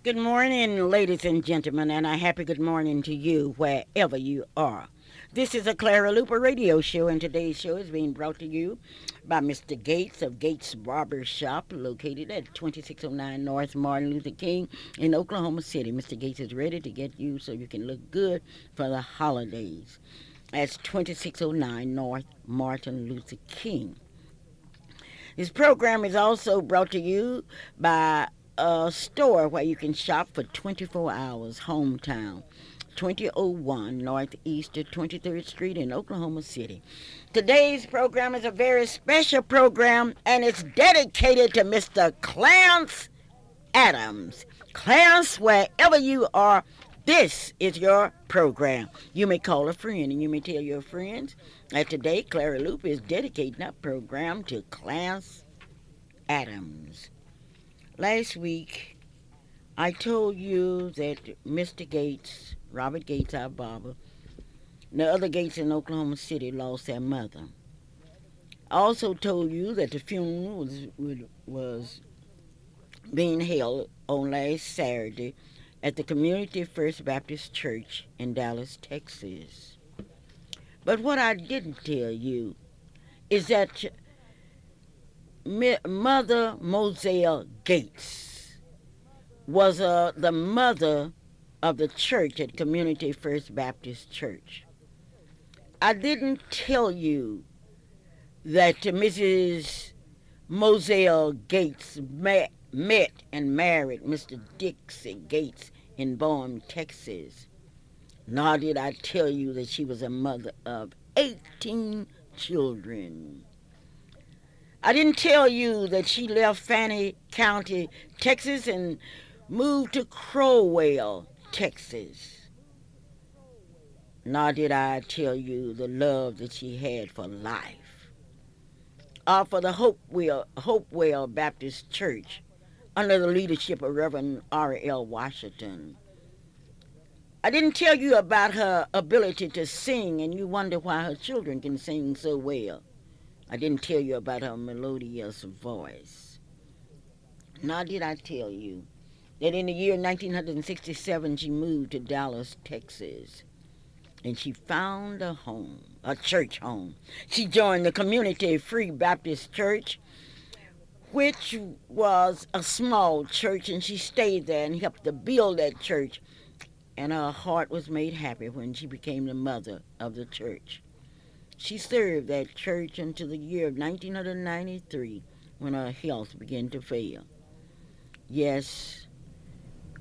Good morning, ladies and gentlemen, and a happy good morning to you wherever you are. This is a Clara Luper radio show, and today's show is being brought to you by Mr. Gates of Gates Barber Shop, located at 2609 North Martin Luther King in Oklahoma City. Mr. Gates is ready to get you so you can look good for the holidays. That's 2609 North Martin Luther King. This program is also brought to you by a store where you can shop for 24 hours, Hometown, 2001 Northeast 23rd Street in Oklahoma City. Today's program is a very special program, and it's dedicated to Mr. Clarence Adams. Clarence, wherever you are, this is your program. You may call a friend and you may tell your friends that today Clara Loop is dedicating that program to Clarence Adams. Last week, I told you that Mr. Gates, Robert Gates, our barber, and the other Gates in Oklahoma City lost their mother. I also told you that the funeral was being held on last Saturday at the Community First Baptist Church in Dallas, Texas. But what I didn't tell you is that Mother Moselle Gates was the mother of the church at Community First Baptist Church. I didn't tell you that Mrs. Moselle Gates met and married Mr. Dixie Gates in Boehm, Texas. Nor did I tell you that she was a mother of 18 children. I didn't tell you that she left Fannin County, Texas, and moved to Crowell, Texas. Nor did I tell you the love that she had for life, or for the Hopewell Baptist Church under the leadership of Reverend R.L. Washington. I didn't tell you about her ability to sing, and you wonder why her children can sing so well. I didn't tell you about her melodious voice. Nor did I tell you that in the year 1967 she moved to Dallas, Texas, and she found a home, a church home. She joined the Community Free Baptist Church, which was a small church, and she stayed there and helped to build that church, and her heart was made happy when she became the mother of the church. She served that church until the year of 1993 when her health began to fail. Yes,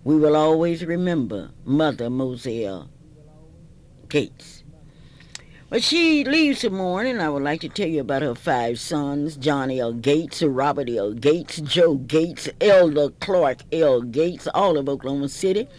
we will always remember Mother Moselle Gates. But she leaves this morning. I would like to tell you about her 5 sons: John L. Gates, Robert L. Gates, Joe Gates, Elder Clark L. Gates, all of Oklahoma City,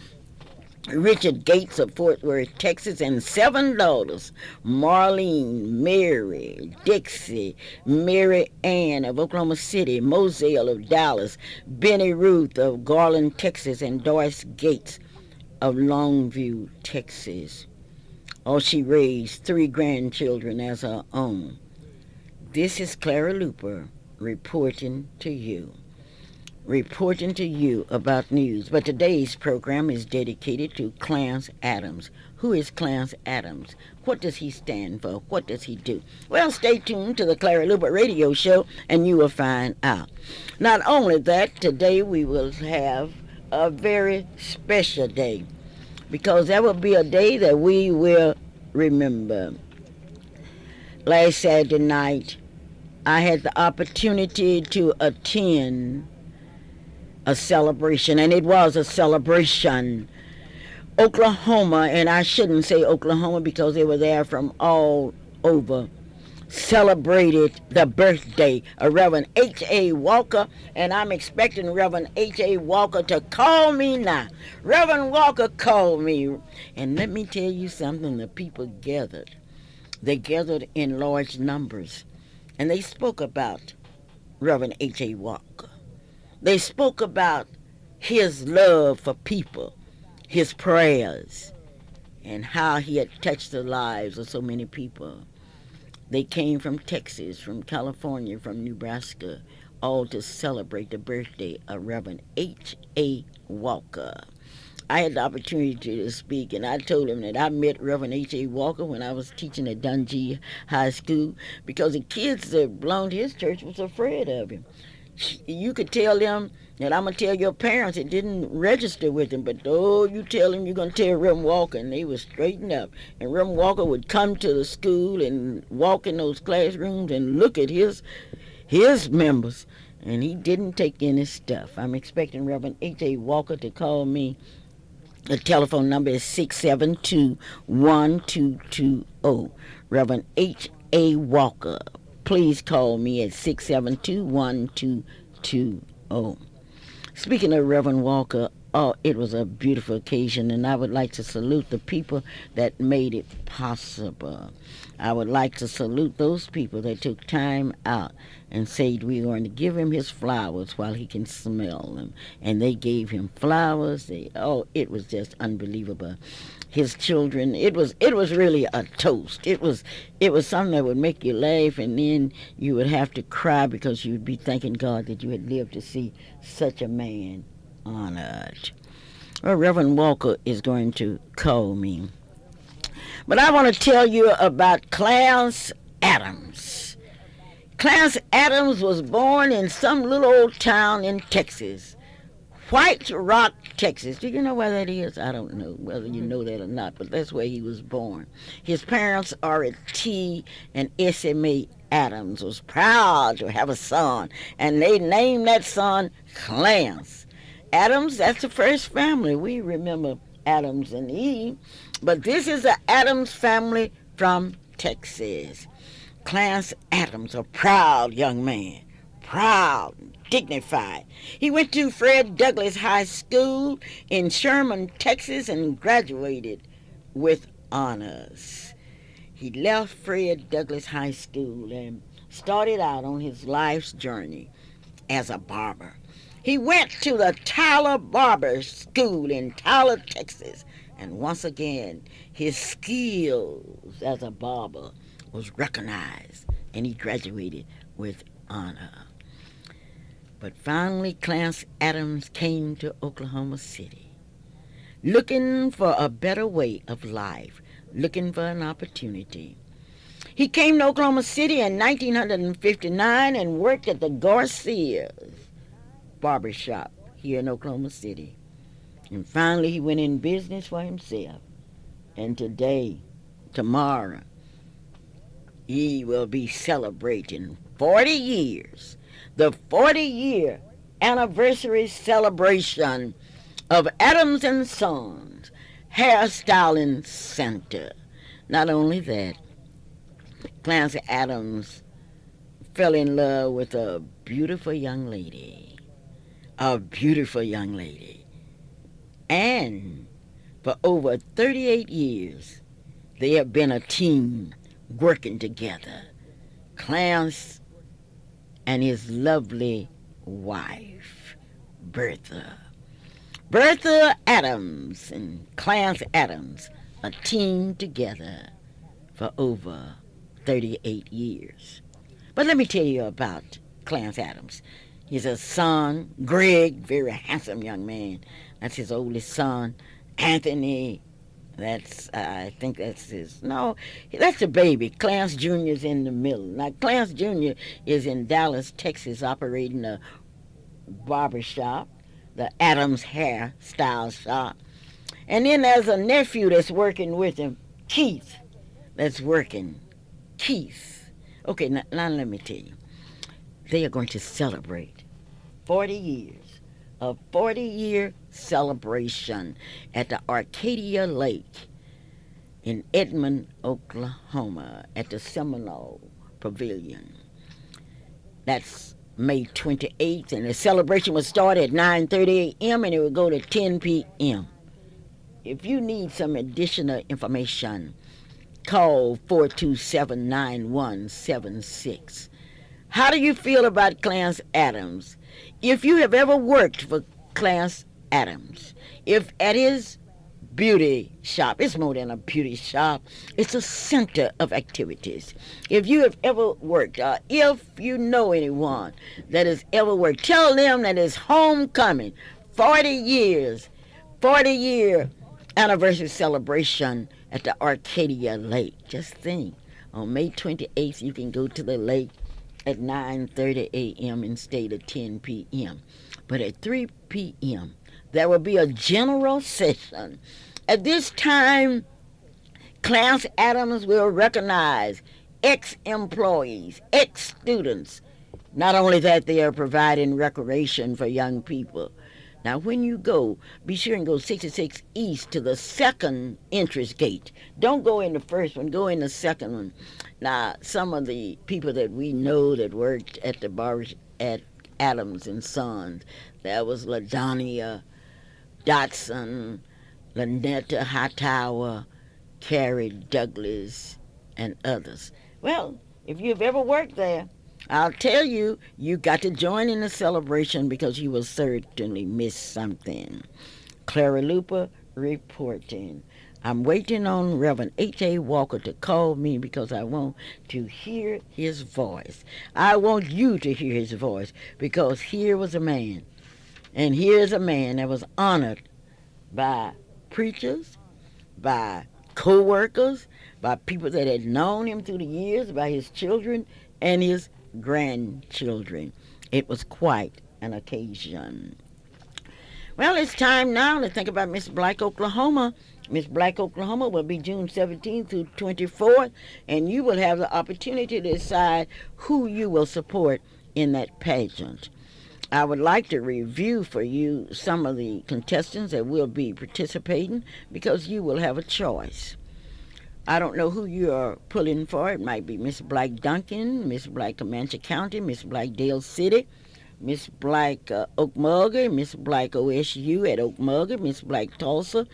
Richard Gates of Fort Worth, Texas, and 7 daughters: Marlene, Mary, Dixie, Mary Ann of Oklahoma City, Moselle of Dallas, Benny Ruth of Garland, Texas, and Doris Gates of Longview, Texas. Oh, she raised 3 grandchildren as her own. This is Clara Luper reporting to you. About news. But today's program is dedicated to Clarence Adams. Who is Clarence Adams? What does he stand for? What does he do? Well, stay tuned to the Clara Luper radio show and you will find out. Not only that, today we will have a very special day, because that will be a day that we will remember. Last Saturday night, I had the opportunity to attend a celebration, and it was a celebration. Oklahoma, and I shouldn't say Oklahoma because they were there from all over, celebrated the birthday of Reverend H.A. Walker, and I'm expecting Reverend H.A. Walker to call me now. Reverend Walker called me, and let me tell you something. The people gathered. They gathered in large numbers, and they spoke about Reverend H.A. Walker. They spoke about his love for people, his prayers, and how he had touched the lives of so many people. They came from Texas, from California, from Nebraska, all to celebrate the birthday of Reverend H.A. Walker. I had the opportunity to speak, and I told him that I met Reverend H.A. Walker when I was teaching at Dungy High School because the kids that belonged to his church was afraid of him. You could tell them that I'm going to tell your parents it didn't register with them, but oh, you tell them you're going to tell Reverend Walker, and they would straighten up. And Reverend Walker would come to the school and walk in those classrooms and look at his members, and he didn't take any stuff. I'm expecting Reverend H.A. Walker to call me. The telephone number is 672-1220. Reverend H.A. Walker, please call me at 672-1220. Speaking of Reverend Walker, oh, it was a beautiful occasion, and I would like to salute the people that made it possible. I would like to salute those people that took time out and said we're going to give him his flowers while he can smell them. And they gave him flowers. It was just unbelievable. His children, it was really a toast. It was something that would make you laugh, and then you would have to cry because you'd be thanking God that you had lived to see such a man honored. Well, Reverend Walker is going to call me. But I want to tell you about Clarence Adams. Clarence Adams was born in some little old town in Texas. White Rock, Texas. Do you know where that is? I don't know whether you know that or not, but that's where he was born. His parents are T and SMA Adams. Was proud to have a son, and they named that son Clarence Adams. That's the first family. We remember Adams and Eve, but this is the Adams family from Texas. Clarence Adams, a proud young man, proud, dignified. He went to Fred Douglass High School in Sherman, Texas, and graduated with honors. He left Fred Douglass High School and started out on his life's journey as a barber. He went to the Tyler Barber School in Tyler, Texas, and once again, his skills as a barber was recognized, and he graduated with honor. But finally, Clarence Adams came to Oklahoma City, looking for a better way of life, looking for an opportunity. He came to Oklahoma City in 1959 and worked at the Garcia's barbershop here in Oklahoma City. And finally, he went in business for himself. And today, tomorrow, he will be celebrating 40 years, the 40-year anniversary celebration of Adams and Sons Hairstyling Center. Not only that, Clarence Adams fell in love with a beautiful young lady. And for over 38 years, they have been a team working together. Clarence and his lovely wife, Bertha. Bertha Adams and Clarence Adams, a team together for over 38 years. But let me tell you about Clarence Adams. He's a son, Greg, very handsome young man. That's his oldest son. Anthony, I think that's that's the baby. Clarence Jr. is in the middle. Now, Clarence Jr. is in Dallas, Texas, operating a barber shop, the Adams Hair Style Shop. And then there's a nephew that's working with him, Keith, that's working. Keith. Okay, now let me tell you. They are going to celebrate 40 years, a 40-year celebration at the Arcadia Lake in Edmond, Oklahoma, at the Seminole Pavilion. That's May 28th, and the celebration will start at 9:30 a.m. and it will go to 10 p.m. If you need some additional information, call 427-9176. How do you feel about Clarence Adams? If you have ever worked for Clarence Adams, if at his beauty shop. It's more than a beauty shop. It's a center of activities. If you have ever worked, if you know anyone that has ever worked, tell them that it's homecoming, 40 years, 40-year anniversary celebration at the Arcadia Lake. Just think, on May 28th, you can go to the lake at 9:30 a.m. instead of 10 p.m. But at 3 p.m., there will be a general session. At this time, Clarence Adams will recognize ex-employees, ex-students. Not only that, they are providing recreation for young people. Now, when you go, be sure and go 66 East to the second entrance gate. Don't go in the first one, go in the second one. Now, some of the people that we know that worked at the bar at Adams and Sons, there was LaDonia Dotson, Lynetta Hightower, Carrie Douglas, and others. Well, if you've ever worked there, I'll tell you, you got to join in the celebration because you will certainly miss something. Clara Luper reporting. I'm waiting on Reverend H.A. Walker to call me because I want to hear his voice. I want you to hear his voice because here was a man, and here's a man that was honored by preachers, by co-workers, by people that had known him through the years, by his children and his grandchildren. It was quite an occasion. Well, it's time now to think about Miss Black, Oklahoma. Miss Black, Oklahoma will be June 17th through 24th, and you will have the opportunity to decide who you will support in that pageant. I would like to review for you some of the contestants that will be participating because you will have a choice. I don't know who you are pulling for. It might be Miss Black Duncan, Miss Black Comanche County, Miss Black Dale City, Miss Black Okmulgee, Miss Black OSU at Okmulgee, Miss Black Tulsa,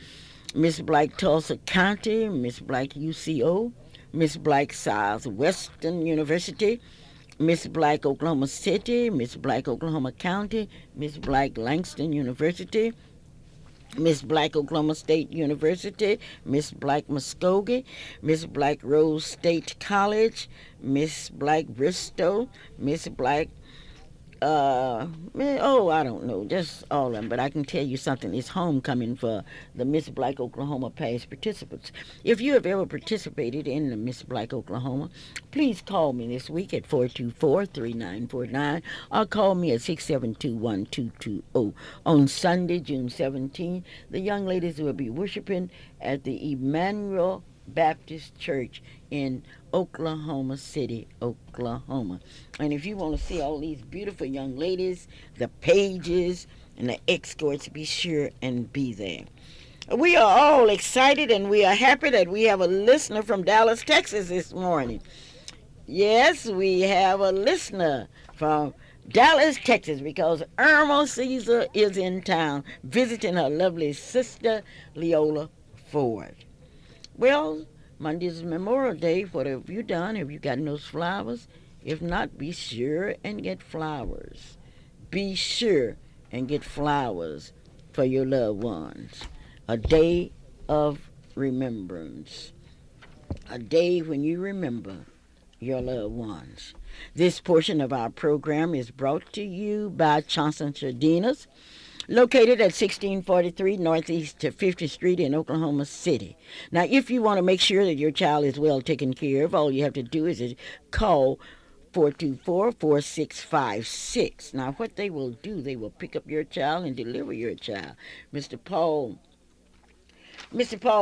Miss Black Tulsa County, Miss Black UCO, Miss Black Southwestern University, Miss Black Oklahoma City, Miss Black Oklahoma County, Miss Black Langston University, Miss Black Oklahoma State University, Miss Black Muskogee, Miss Black Rose State College, Miss Black Bristol, Miss Black I don't know, just all of them. But I can tell you something. It's homecoming for the Miss Black Oklahoma past participants. If you have ever participated in the Miss Black Oklahoma, please call me this week at 424-3949 or call me at 672-1220. On Sunday, June 17th, the young ladies will be worshiping at the Emmanuel Baptist Church in Oklahoma City, Oklahoma. And if you want to see all these beautiful young ladies, the pages and the escorts, be sure and be there. We are all excited and we are happy that we have a listener from Dallas, Texas this morning. Yes, we have a listener from Dallas, Texas, because Irma Caesar is in town visiting her lovely sister, Leola Ford. Well, Monday is Memorial Day. What have you done? Have you gotten those flowers? If not, be sure and get flowers. Be sure and get flowers for your loved ones. A day of remembrance. A day when you remember your loved ones. This portion of our program is brought to you by Johnson Sardinas, located at 1643 Northeast 50th Street in Oklahoma City. Now, if you want to make sure that your child is well taken care of, all you have to do is call 424-4656. Now, what they will do, they will pick up your child and deliver your child. Mr. Paul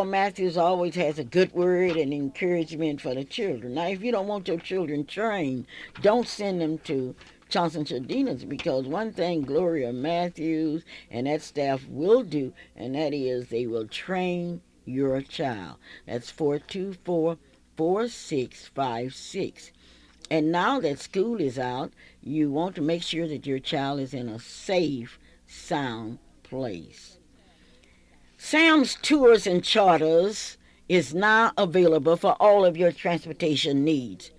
Matthews always has a good word and encouragement for the children. Now, if you don't want your children trained, don't send them to Johnson Sardinas, because one thing Gloria Matthews and that staff will do, and that is they will train your child. That's 424-4656. And now that school is out, you want to make sure that your child is in a safe, sound place. Sam's Tours and Charters is now available for all of your transportation needs.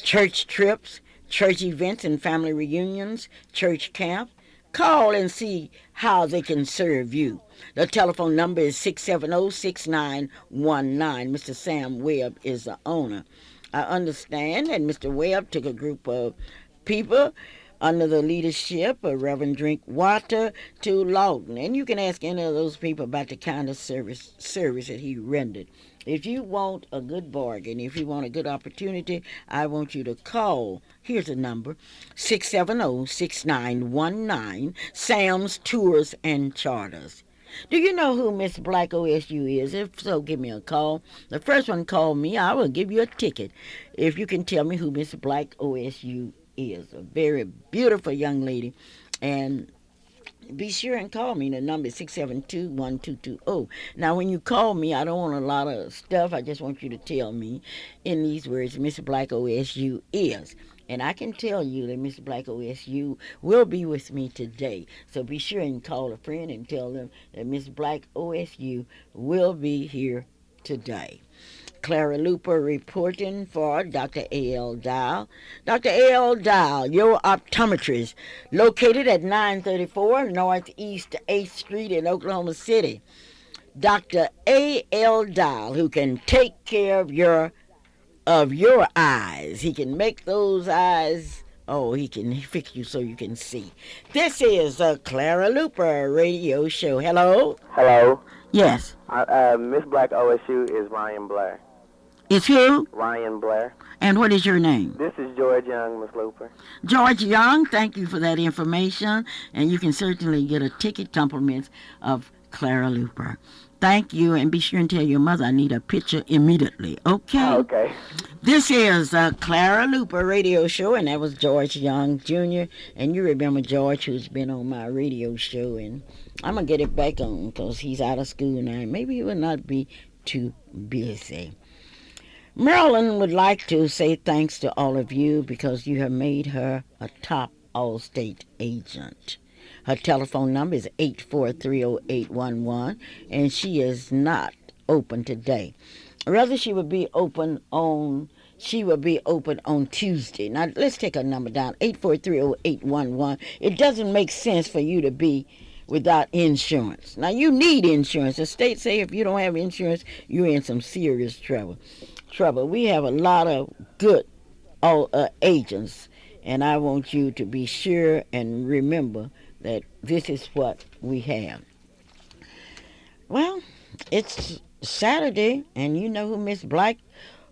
Church trips, church events and family reunions, church camp, Call and see how they can serve you. The telephone number is 670-6919. Mr. Sam Webb is the owner. I understand that Mr. Webb took a group of people under the leadership of Reverend Drinkwater to Lawton. And you can ask any of those people about the kind of service that he rendered. If you want a good bargain, if you want a good opportunity, I want you to call. Here's a number, 670-6919, Sam's Tours and Charters. Do you know who Miss Black OSU is? If so, give me a call. The first one call me, I will give you a ticket if you can tell me who Miss Black OSU is. A very beautiful young lady. And be sure and call me. The number is 672-1220. Now, when you call me, I don't want a lot of stuff. I just want you to tell me in these words, Miss Black OSU is. And I can tell you that Miss Black OSU will be with me today. So be sure and call a friend and tell them that Miss Black OSU will be here today. Clara Luper reporting for Dr. A.L. Dial. Dr. A.L. Dial, your optometrist, located at 934 Northeast 8th Street in Oklahoma City. Dr. A.L. Dial, who can take care of your eyes. He can make those eyes, he can fix you so you can see. This is a Clara Luper radio show. Hello? Hello. Yes. Miss Black OSU is Ryan Blair. It's who? Ryan Blair. And what is your name? This is George Young, Miss Luper. George Young, thank you for that information. And you can certainly get a ticket compliments of Clara Luper. Thank you, and be sure and tell your mother I need a picture immediately. Okay? Okay. This is a Clara Luper radio show, and that was George Young Jr. And you remember George, who's been on my radio show, and I'm going to get it back on because he's out of school now. Maybe he will not be too busy. Marilyn would like to say thanks to all of you because you have made her a top Allstate agent. Her telephone number is 8430811, and she is not open today. Rather, she will be open on Tuesday. Now, let's take her number down, 8430811. It doesn't make sense for you to be without insurance. Now, you need insurance. The state say if you don't have insurance, you're in some serious trouble. We have a lot of good agents, and I want you to be sure and remember that this is what we have. Well, it's Saturday, and you know who Miss Black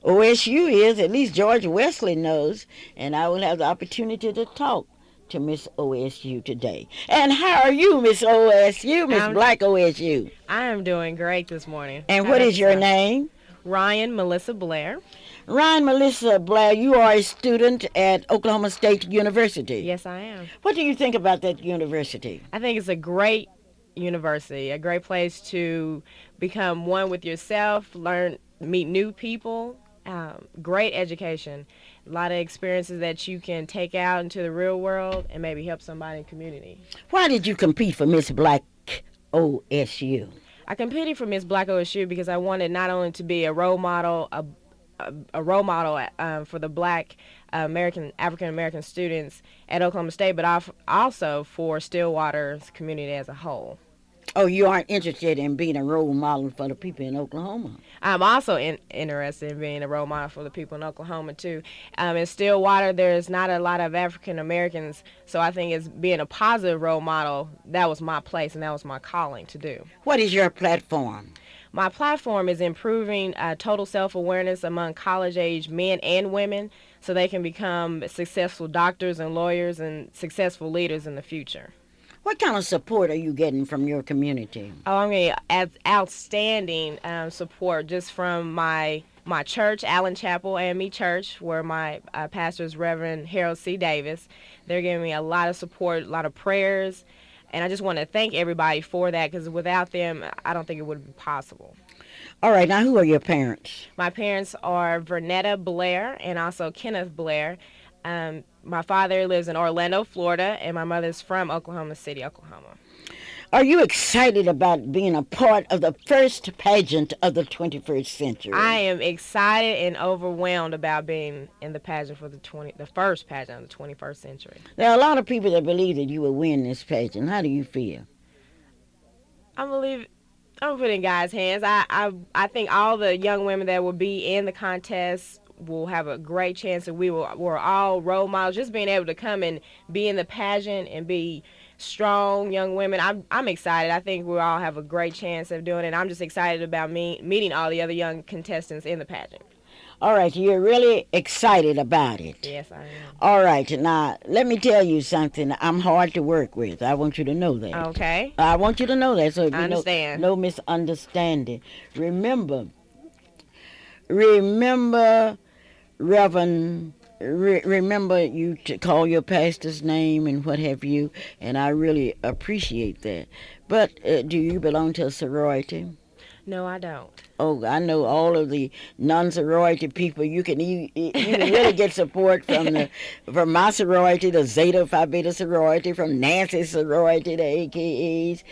OSU is. At least George Wesley knows, and I will have the opportunity to talk to Miss OSU today. And how are you, Miss OSU, Miss Black OSU? I am doing great this morning. And what is your name? Ryan Melissa Blair. Ryan Melissa Blair, you are a student at Oklahoma State University. Yes, I am. What do you think about that university? I think it's a great university, a great place to become one with yourself, meet new people, great education, a lot of experiences that you can take out into the real world and maybe help somebody in the community. Why did you compete for Miss Black OSU? I competed for Miss Black OSU because I wanted not only to be a role model, a role model for the Black African American students at Oklahoma State, but also for Stillwater's community as a whole. Oh, you aren't interested in being a role model for the people in Oklahoma? I'm also interested in being a role model for the people in Oklahoma, too. In Stillwater, there's not a lot of African Americans, so I think it's being a positive role model. That was my place, and that was my calling to do. What is your platform? My platform is improving total self-awareness among college-age men and women so they can become successful doctors and lawyers and successful leaders in the future. What kind of support are you getting from your community? Oh, I mean, outstanding support just from my church, Allen Chapel AME Church, where my pastor is Reverend Harold C. Davis. They're giving me a lot of support, a lot of prayers, and I just want to thank everybody for that because without them, I don't think it would be possible. All right, now who are your parents? My parents are Vernetta Blair and also Kenneth Blair. My father lives in Orlando, Florida, and my mother's from Oklahoma City, Oklahoma. Are you excited about being a part of the first pageant of the 21st I century? am excited and overwhelmed about being in the pageant for the first pageant of the 21st century. There are a lot of people that believe that you will win this pageant. How do you feel? I believe I'm putting in God's hands. I think all the young women that will be in the contest will have a great chance, and we're all role models. Just being able to come and be in the pageant and be strong young women. I'm excited. I think we'll all have a great chance of doing it. I'm just excited about me meeting all the other young contestants in the pageant. All right, you're really excited about it. Yes, I am. All right, now let me tell you something. I'm hard to work with. I want you to know that. Okay, I want you to know that so it I be understand. no misunderstanding. Remember, remember, Reverend. Remember you to call your pastor's name and what have you, and I really appreciate that. But do you belong to a sorority? No, I don't. Oh, I know all of the non-sorority people. You can really get support from my sorority, the Zeta Phi Beta sorority, from Nancy's sorority, the AKAs,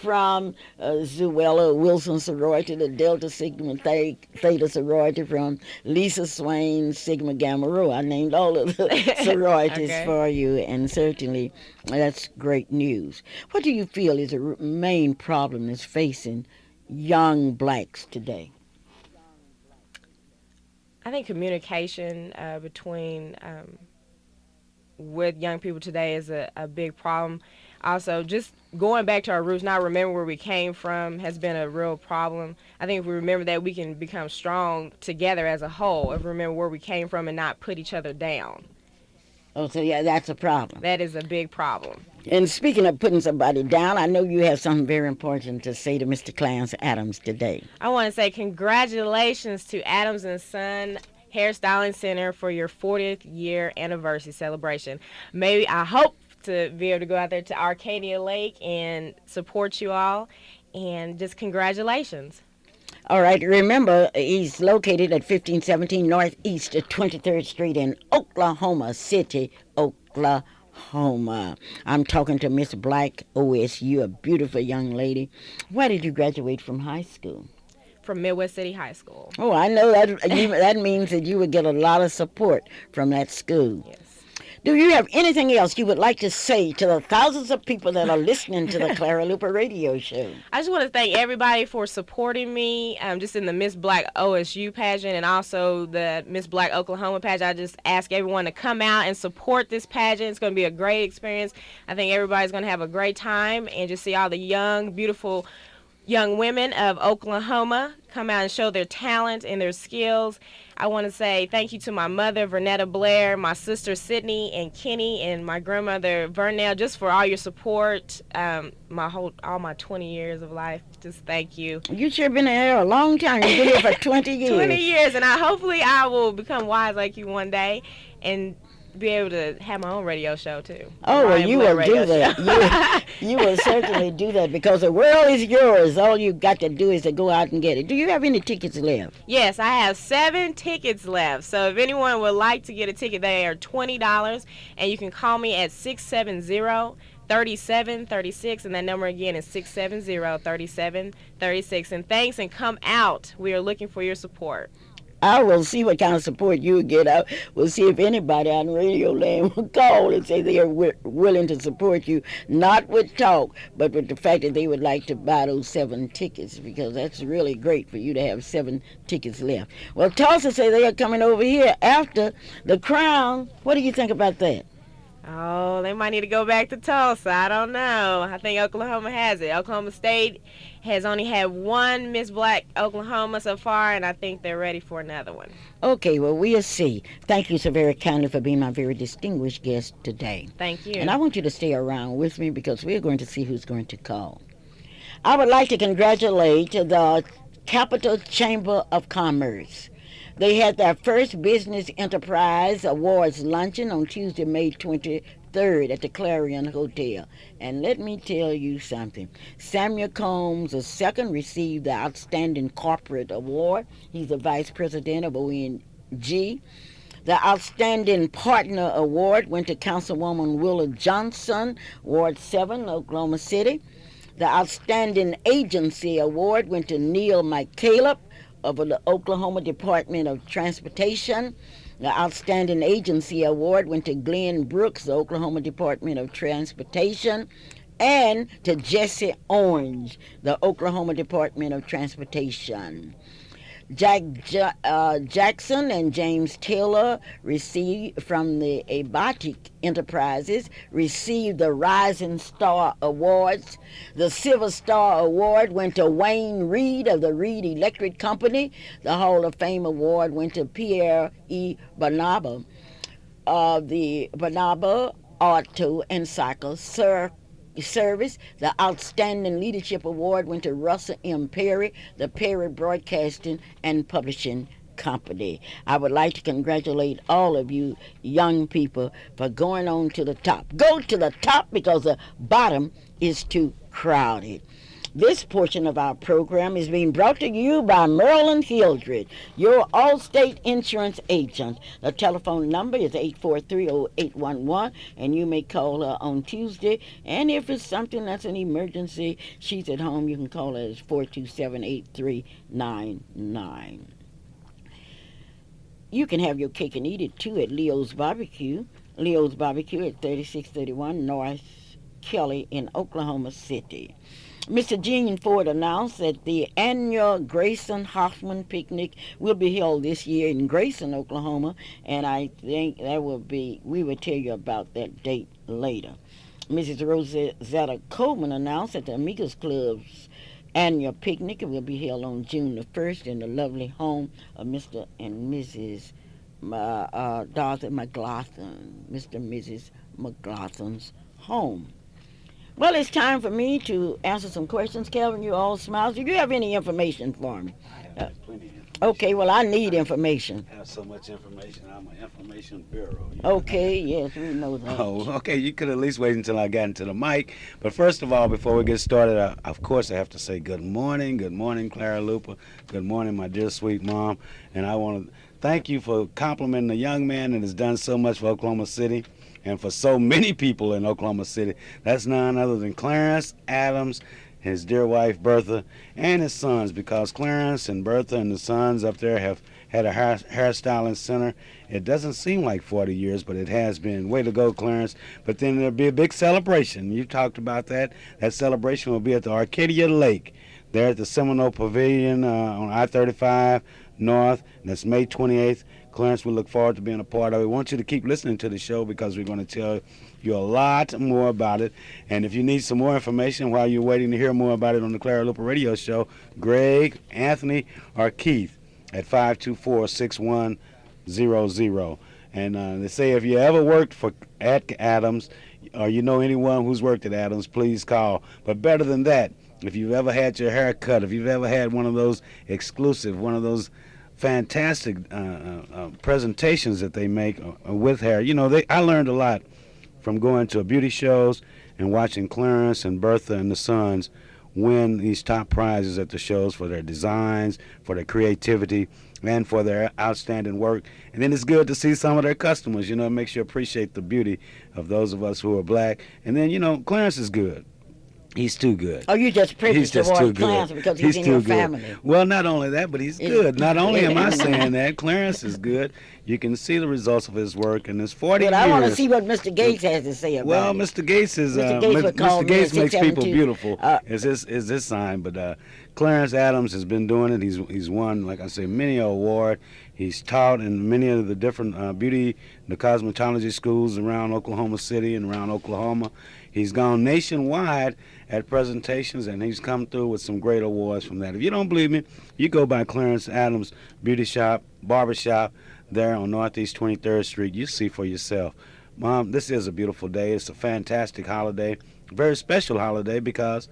from Zuella Wilson sorority, the Delta Sigma Theta sorority, from Lisa Swain Sigma Gamma Rho. I named all of the sororities Okay. for you, and certainly that's great news. What do you feel is the main problem that's facing young blacks today? I think communication between with young people today is a big problem. Also, just going back to our roots, not remembering where we came from, has been a real problem. I think if we remember that, we can become strong together as a whole. If we remember where we came from and not put each other down, Oh, so yeah, that's a problem. that is a big problem. And speaking of putting somebody down, I know you have something very important to say to Mr. Clarence Adams today. I want to say congratulations to Adams and Son Hairstyling Center for your 40th year anniversary celebration. Maybe I hope to be able to go out there to Arcadia Lake and support you all, and just congratulations. All right, remember, he's located at 1517 Northeast 23rd Street in Oklahoma City, Oklahoma. I'm talking to Miss Black OSU, a beautiful young lady. Where did you graduate from high school? From Midwest City High School. Oh, I know that means that you would get a lot of support from that school. Yes. Do you have anything else you would like to say to the thousands of people that are listening to the Clara Luper radio show? I just want to thank everybody for supporting me, just in the Miss Black OSU pageant and also the Miss Black Oklahoma pageant. I just ask everyone to come out and support this pageant. It's going to be a great experience. I think everybody's going to have a great time and just see all the young, beautiful young women of Oklahoma come out and show their talent and their skills. I want to say thank you to my mother, Vernetta Blair, my sister, Sydney and Kenny, and my grandmother, Vernell, just for all your support, all my 20 years of life. Just thank you. You sure been here a long time. You've been here for 20 years. 20 years, and hopefully I will become wise like you one day and be able to have my own radio show too. Oh, well, you will do that. You will certainly do that because the world is yours. All you got to do is to go out and get it. Do you have any tickets left? Yes, I have 7 tickets left. So if anyone would like to get a ticket, they are $20, and you can call me at 670-3736, and that number again is 670-3736. And thanks, and come out. We are looking for your support. I will see what kind of support you get. I will see if anybody on Radio Land will call and say they are willing to support you, not with talk, but with the fact that they would like to buy those 7 tickets, because that's really great for you to have 7 tickets left. Well, Tulsa say they are coming over here after the Crown. What do you think about that? Oh, they might need to go back to Tulsa. I don't know. I think Oklahoma has it. Oklahoma State has only had 1 Miss Black Oklahoma so far, and I think they're ready for another one. Okay, well, we'll see. Thank you so very kindly for being my very distinguished guest today. Thank you. And I want you to stay around with me because we're going to see who's going to call. I would like to congratulate the Capital Chamber of Commerce. They had their first Business Enterprise Awards luncheon on Tuesday, May 23rd at the Clarion Hotel. And let me tell you something. Samuel Combs II received the Outstanding Corporate Award. He's the Vice President of ONG. The Outstanding Partner Award went to Councilwoman Willa Johnson, Ward 7, Oklahoma City. The Outstanding Agency Award went to Neil McCaleb of the Oklahoma Department of Transportation. The Outstanding Agency Award went to Glenn Brooks, the Oklahoma Department of Transportation, and to Jesse Orange, the Oklahoma Department of Transportation. Jackson and James Taylor received from the Abatic Enterprises received the Rising Star Awards. The Silver Star Award went to Wayne Reed of the Reed Electric Company. The Hall of Fame Award went to Pierre E. Barnaba of the Barnaba Auto and Cycle Service. The Outstanding Leadership Award went to Russell M. Perry, the Perry Broadcasting and Publishing Company. I would like to congratulate all of you young people for going on to the top. Go to the top because the bottom is too crowded. This portion of our program is being brought to you by Marilyn Hildred, your Allstate Insurance agent. The telephone number is 843-0811, and you may call her on Tuesday. And if it's something that's an emergency, she's at home, you can call her at 427-8399. You can have your cake and eat it, too, at Leo's Barbecue. Leo's Barbecue at 3631 North Kelly in Oklahoma City. Mr. Gene Ford announced that the annual Grayson Hoffman Picnic will be held this year in Grayson, Oklahoma, and I think we will tell you about that date later. Mrs. Rosetta Coleman announced that the Amigos Club's annual picnic will be held on June the 1st in the lovely home of Mr. and Mrs. Dorothy McLaughlin, Mr. and Mrs. McLaughlin's home. Well, it's time for me to answer some questions. Calvin, you all smiles. Do you have any information for me? I have plenty of information. Okay, well, I need information. I have so much information. I'm an information bureau. Okay, yes, we know that. Oh, okay. You could at least wait until I got into the mic. But first of all, before we get started, of course, I have to say good morning. Good morning, Clara Luper. Good morning, my dear sweet mom. And I want to thank you for complimenting the young man that has done so much for Oklahoma City and for so many people in Oklahoma City. That's none other than Clarence Adams, his dear wife Bertha, and his sons, because Clarence and Bertha and the sons up there have had a hairstyling center. It doesn't seem like 40 years, but it has been. Way to go, Clarence. But then there'll be a big celebration. You talked about that. That celebration will be at the Arcadia Lake, there at the Seminole Pavilion on I-35 North, and that's May 28th. Clarence, we look forward to being a part of it. We want you to keep listening to the show because we're going to tell you a lot more about it. And if you need some more information while you're waiting to hear more about it on the Clara Luper Radio Show, Greg, Anthony, or Keith at 524-6100. And they say if you ever worked at Adams or you know anyone who's worked at Adams, please call. But better than that, if you've ever had your hair cut, if you've ever had one of those exclusive, one of those fantastic presentations that they make with hair. You know, I learned a lot from going to beauty shows and watching Clarence and Bertha and the sons win these top prizes at the shows for their designs, for their creativity, and for their outstanding work. And then it's good to see some of their customers. You know, it makes you appreciate the beauty of those of us who are black. And then, you know, Clarence is good. He's too good. Oh, you just prejudiced He's just too toward Clarence good. because he's in too your good. family. Well, not only that, but he's good. Not only am I saying that, Clarence is good. You can see the results of his work, and it's 40 years. But I want to see what Mr. Gates has to say about Well, it. Mr. Gates is Mr. Gates makes people 672. beautiful. Is this sign? But Clarence Adams has been doing it. He's won, like I say, many award. He's taught in many of the different beauty, the cosmetology schools around Oklahoma City and around Oklahoma. He's gone nationwide at presentations, and he's come through with some great awards from that. If you don't believe me, you go by Clarence Adams Beauty Shop, Barber Shop, there on Northeast 23rd Street. You see for yourself. Mom, this is a beautiful day. It's a fantastic holiday, a very special holiday because,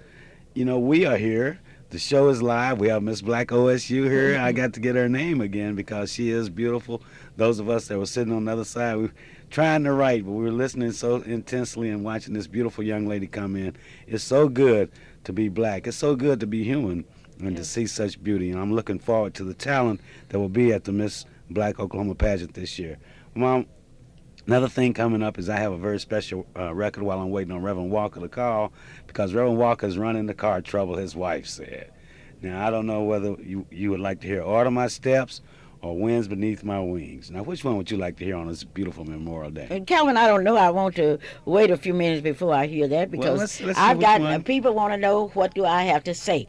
you know, we are here. The show is live. We have Miss Black OSU here. I got to get her name again because she is beautiful. Those of us that were sitting on the other side, we were trying to write, but we were listening so intensely and watching this beautiful young lady come in. It's so good to be black. It's so good to be human and to see such beauty. And I'm looking forward to the talent that will be at the Miss Black Oklahoma pageant this year. Mom, Another thing coming up is I have a very special record while I'm waiting on Reverend Walker to call because Reverend Walker's running the car trouble, his wife said. Now, I don't know whether you would like to hear Order My Steps or Winds Beneath My Wings. Now, which one would you like to hear on this beautiful Memorial Day? And Calvin, I don't know. I want to wait a few minutes before I hear that Well, because let's see I've which got one. people want to know what do I have to say.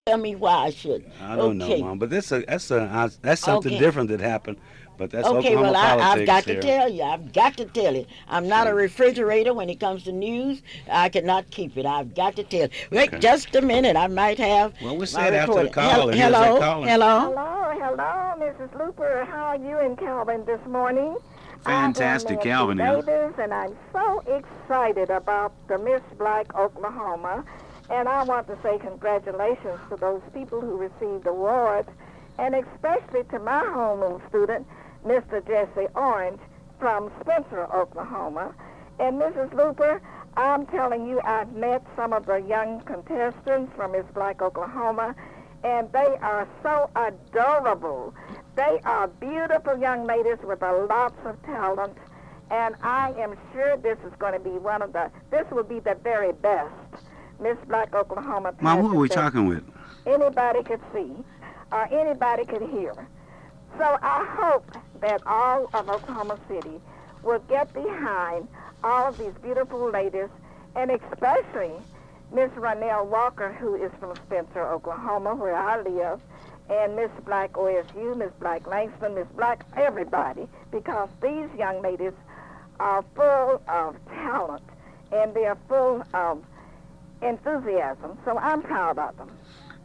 Tell me why I should. I don't know, Okay. Mom, but that's something Okay. different that happened. But that's Okay, Oklahoma well, I've politics got to here. tell you. I've got to tell you. I'm not a See. refrigerator when it comes to news. I cannot keep it. I've got to tell you. Wait Okay. just a minute. I might have Well, we my said after the recording. call, and here's that Hello? caller. Hello? Hello, Mrs. Luper. How are you and Calvin this morning? Fantastic, I am Calvin Nancy is. Davis, and I'm so excited about the Miss Black Oklahoma. And I want to say congratulations to those people who received awards, and especially to my homeroom student, Mr. Jesse Orange from Spencer, Oklahoma. And Mrs. Luper, I'm telling you, I've met some of the young contestants from Miss Black Oklahoma, and they are so adorable. They are beautiful young ladies with a lots of talent, and I am sure this is going to be this will be the very best Miss Black Oklahoma Mom, who are we pageant that talking with? anybody could see or anybody could hear. So I hope that all of Oklahoma City will get behind all of these beautiful ladies, and especially Miss Ronell Walker, who is from Spencer, Oklahoma, where I live, and Miss Black OSU, Miss Black Langston, Miss Black, everybody, because these young ladies are full of talent, and they are full of enthusiasm. So I'm proud of them.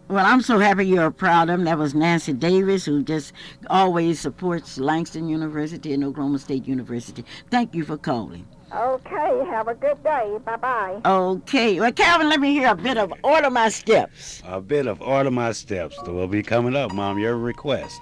Well, I'm so happy you're proud of them. That was Nancy Davis, who just always supports Langston University and Oklahoma State University. Thank you for calling. Okay, have a good day. Bye-bye. Okay. Well, Calvin, let me hear a bit of Order My Steps. A bit of Order My Steps that will be coming up, Mom. Your request.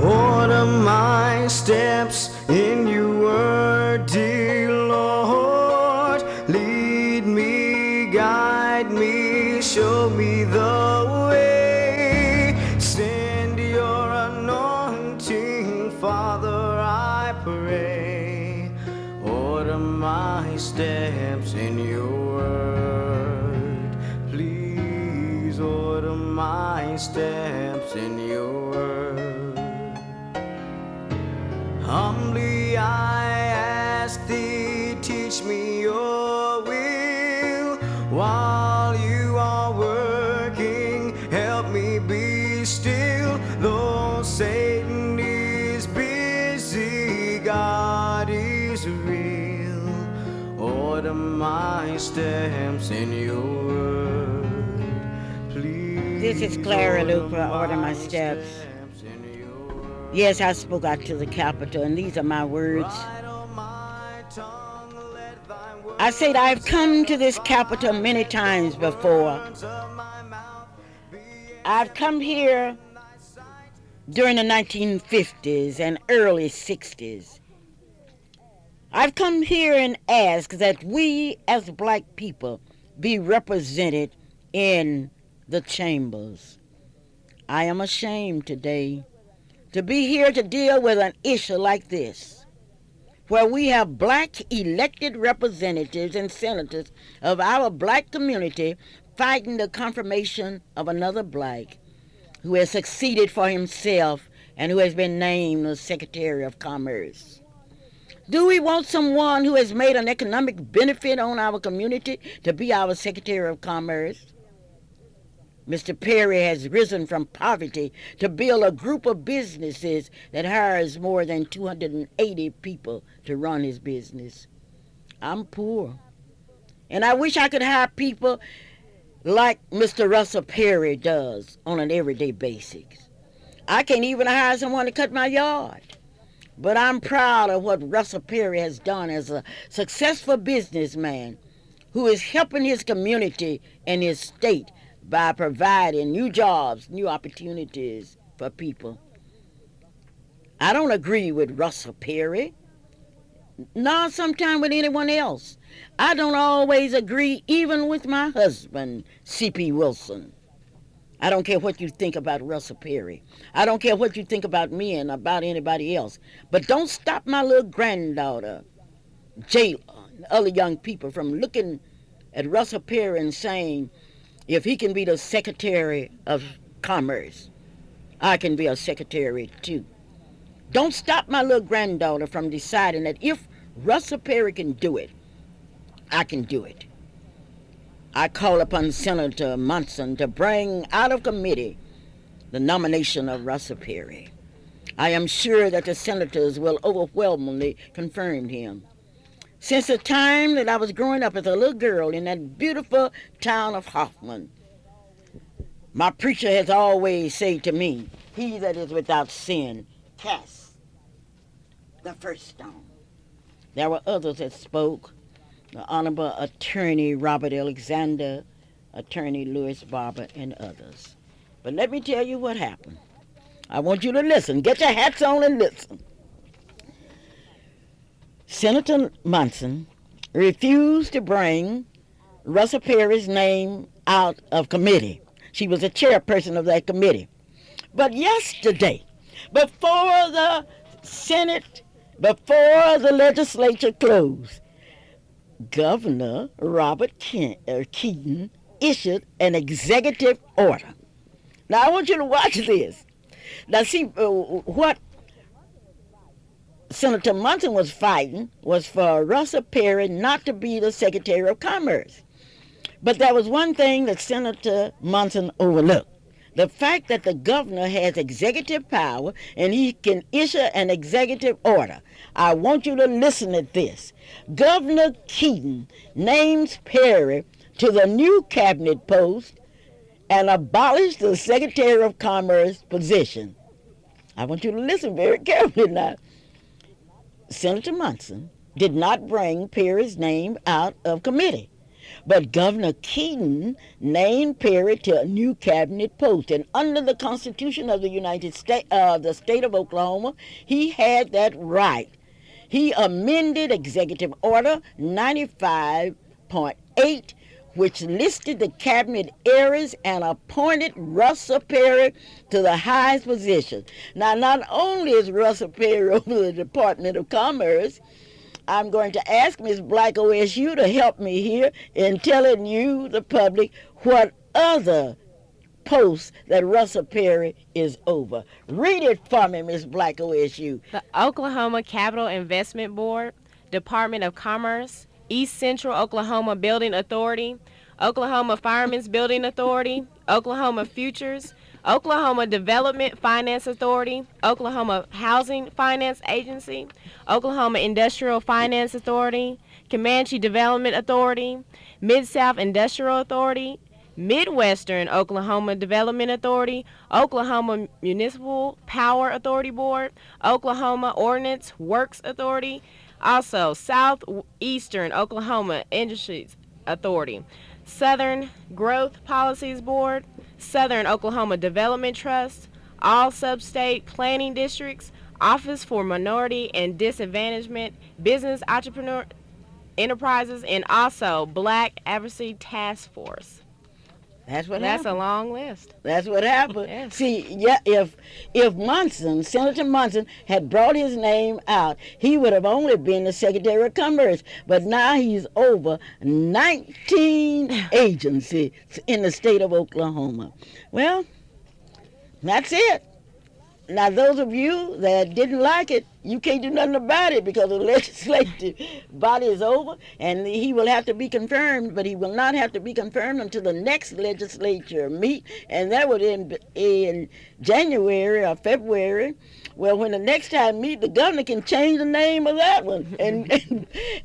Order my steps in your word, dear Lord. Lead me, guide me, show me the way. Send your anointing, Father, I pray. Order my steps in your word. Please order my steps in your word. Humbly I ask thee, teach me your will. While you are working, help me be still. Though Satan is busy, God is real. Order my steps in your word. Please. This is Clara, Luper. Order My Steps. In your word. Yes, I spoke out to the Capitol, and these are my words. Write on my tongue, let thy word I said I've come to this Capitol many times before. of my mouth be I've come here during the 1950s and early 60s. I've come here and asked that we as black people be represented in the chambers. I am ashamed today to be here to deal with an issue like this, where we have black elected representatives and senators of our black community fighting the confirmation of another black who has succeeded for himself and who has been named the Secretary of Commerce. Do we want someone who has made an economic benefit on our community to be our Secretary of Commerce? Mr. Perry has risen from poverty to build a group of businesses that hires more than 280 people to run his business. I'm poor, and I wish I could hire people like Mr. Russell Perry does on an everyday basis. I can't even hire someone to cut my yard. But I'm proud of what Russell Perry has done as a successful businessman who is helping his community and his state by providing new jobs, new opportunities for people. I don't agree with Russell Perry, nor sometimes with anyone else. I don't always agree even with my husband, C.P. Wilson. I don't care what you think about Russell Perry. I don't care what you think about me and about anybody else. But don't stop my little granddaughter, Jayla, and other young people from looking at Russell Perry and saying, if he can be the Secretary of Commerce, I can be a secretary too. Don't stop my little granddaughter from deciding that if Russell Perry can do it, I can do it. I call upon Senator Munson to bring out of committee the nomination of Russell Perry. I am sure that the senators will overwhelmingly confirm him. Since the time that I was growing up as a little girl in that beautiful town of Hoffman, my preacher has always said to me, he that is without sin, cast the first stone. There were others that spoke, the Honorable Attorney Robert Alexander, Attorney Louis Barber, and others. But let me tell you what happened. I want you to listen. Get your hats on and listen. Senator Munson refused to bring Russell Perry's name out of committee. She was the chairperson of that committee. But yesterday, before the Senate, before the legislature closed, Governor Robert Keaton issued an executive order. Now, I want you to watch this. Now, see, what Senator Munson was fighting was for Russell Perry not to be the Secretary of Commerce. But there was one thing that Senator Munson overlooked. The fact that the governor has executive power and he can issue an executive order. I want you to listen to this. Governor Keaton names Perry to the new cabinet post and abolished the Secretary of Commerce position. I want you to listen very carefully now. Senator Munson did not bring Perry's name out of committee. But Governor Keaton named Perry to a new cabinet post, and under the Constitution of the United States, the state of Oklahoma, he had that right. He amended Executive Order 95.8, which listed the cabinet areas and appointed Russell Perry to the highest position. Now, not only is Russell Perry over the Department of Commerce, I'm going to ask Ms. Black OSU to help me here in telling you, the public, what other posts that Russell Perry is over. Read it for me, Ms. Black OSU. The Oklahoma Capital Investment Board, Department of Commerce, East Central Oklahoma Building Authority, Oklahoma Firemen's Building Authority, Oklahoma Futures, Oklahoma Development Finance Authority, Oklahoma Housing Finance Agency, Oklahoma Industrial Finance Authority, Comanche Development Authority, Mid-South Industrial Authority, Midwestern Oklahoma Development Authority, Oklahoma Municipal Power Authority Board, Oklahoma Ordnance Works Authority, also Southeastern Oklahoma Industries Authority, Southern Growth Policies Board, Southern Oklahoma Development Trust, all sub-state planning districts, Office for Minority and Disadvantagement, Business Entrepreneur Enterprises, and also Black Advocacy Task Force. That's what That's happened. a long list. That's what happened. Yes. See, yeah, if Munson, Senator Munson, had brought his name out, he would have only been the Secretary of Commerce. But now he's over 19 agencies in the state of Oklahoma. Well, that's it. Now, those of you that didn't like it, you can't do nothing about it because the legislative body is over, and he will have to be confirmed, but he will not have to be confirmed until the next legislature meet, and that would in January or February. Well, when the next time meet, the governor can change the name of that one and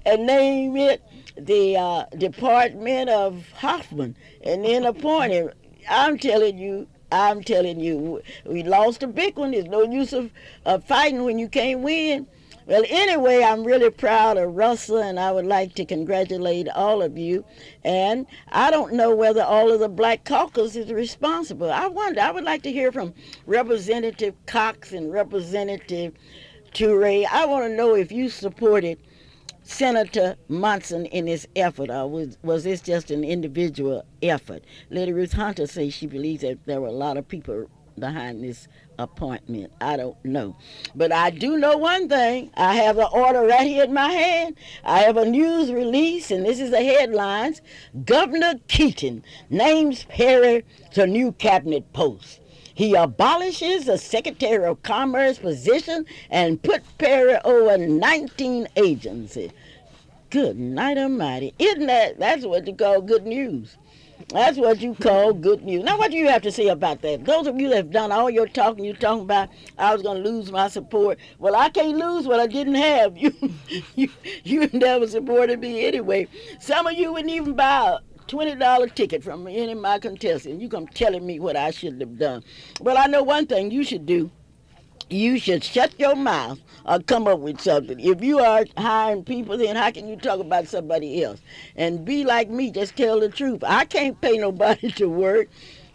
name it the Department of Hoffman, and then appoint him. I'm telling you, I'm telling you, we lost a big one. There's no use of fighting when you can't win. Well, anyway, I'm really proud of Russell, and I would like to congratulate all of you. And I don't know whether all of the Black Caucus is responsible. I wonder. I would like to hear from Representative Cox and Representative Toure. I want to know if you supported Senator Monson in his effort, or was this just an individual effort? Lady Ruth Hunter says she believes that there were a lot of people behind this appointment. I don't know. But I do know one thing. I have the order right here in my hand. I have a news release, and this is the headlines. Governor Keaton names Perry to new cabinet post. He abolishes the Secretary of Commerce position and put Perry over 19 agencies. Good night almighty. Isn't that's what you call good news. That's what you call good news. Now, what do you have to say about that? Those of you that have done all your talking, you're talking about I was going to lose my support. Well, I can't lose what I didn't have. You never supported me anyway. Some of you wouldn't even buy a $20 ticket from any of my contestants. You come telling me what I should have done. Well, I know one thing you should do. You should shut your mouth or come up with something. If you are hiring people, then how can you talk about somebody else? And be like me, just tell the truth. I can't pay nobody to work.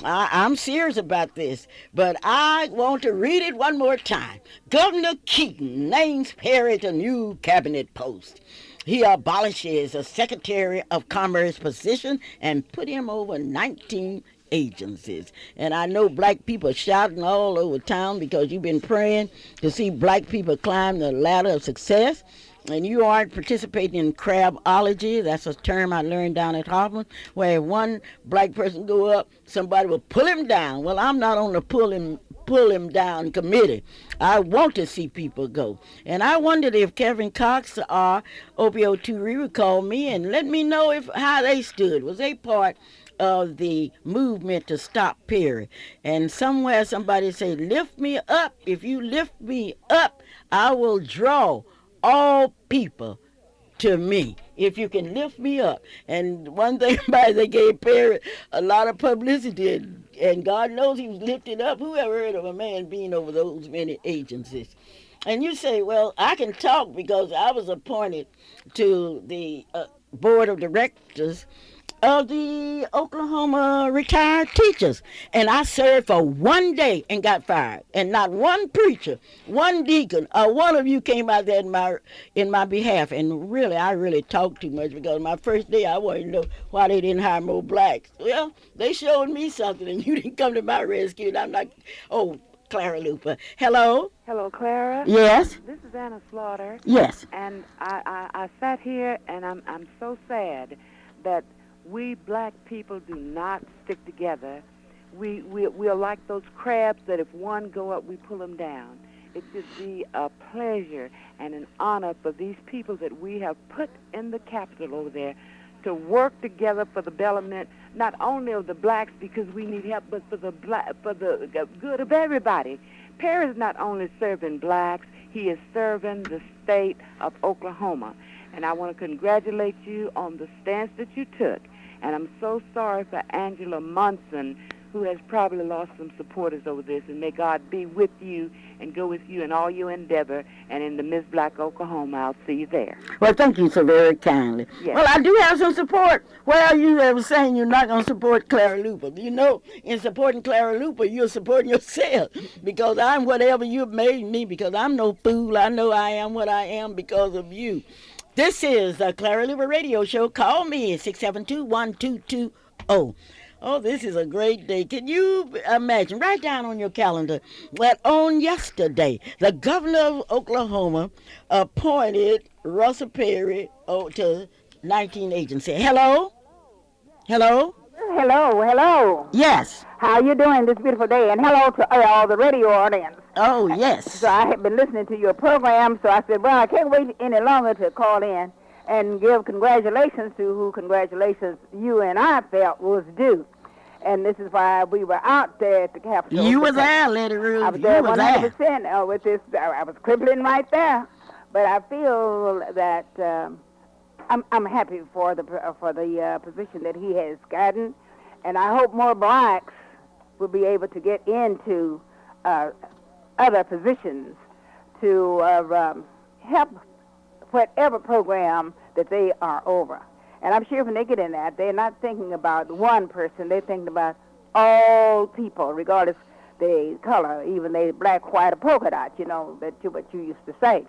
I'm serious about this, but I want to read it one more time. Governor Keaton names Perry to new cabinet post. He abolishes the Secretary of Commerce position and put him over 19 agencies. And I know black people shouting all over town because you've been praying to see black people climb the ladder of success. And you aren't participating in crabology. That's a term I learned down at Harvard, where if one black person go up, somebody will pull him down. Well, I'm not on the pull him down committee. I want to see people go. And I wondered if Kevin Cox or OPO2 would call me and let me know if how they stood. Was they part of the movement to stop Perry? And somewhere somebody said, lift me up. If you lift me up, I will draw all people to me, if you can lift me up. And one thing about it, they gave Perry a lot of publicity, and God knows he was lifted up. Whoever heard of a man being over those many agencies? And you say, well, I can talk because I was appointed to the board of directors of the Oklahoma retired teachers. And I served for one day and got fired. And not one preacher, one deacon, or one of you came out there in my behalf. And really, I really talked too much because my first day I wanted to know why they didn't hire more blacks. Well, they showed me something and you didn't come to my rescue. And I'm like, oh, Clara Luper. Hello? Hello, Clara. Yes? This is Anna Slaughter. Yes. And I sat here and I'm so sad that we black people do not stick together. We're like those crabs that if one go up, we pull them down. It should be a pleasure and an honor for these people that we have put in the Capitol over there to work together for the betterment, not only of the blacks because we need help, but for the good of everybody. Perry is not only serving blacks, he is serving the state of Oklahoma. And I want to congratulate you on the stance that you took. And I'm so sorry for Angela Munson, who has probably lost some supporters over this. And may God be with you and go with you in all your endeavor. And in the Miss Black Oklahoma, I'll see you there. Well, thank you so very kindly. Yes. Well, I do have some support. Well, you ever saying you're not going to support Clara Luper. You know, in supporting Clara Luper, you're supporting yourself because I'm whatever you've made me because I'm no fool. I know I am what I am because of you. This is the Clara Luper Radio Show. Call me at 672-1220. Oh, this is a great day. Can you imagine? Write down on your calendar that on yesterday, the governor of Oklahoma appointed Russell Perry to 19 agency. Hello? Hello? Hello. Yes. How you doing this beautiful day? And hello to all the radio audience. Oh, yes. So I have been listening to your program, so I said, well, I can't wait any longer to call in and give congratulations to who congratulations you and I felt was due. And this is why we were out there at the Capitol. You were there, Lady Ruth. I was there you were 100% with this. I was crippling right there. But I feel that I'm happy for the position that he has gotten. And I hope more blacks will be able to get into other positions to help whatever program that they are over. And I'm sure when they get in that, they're not thinking about one person. They're thinking about all people, regardless the color, even they black, white, or polka dot, what you used to say.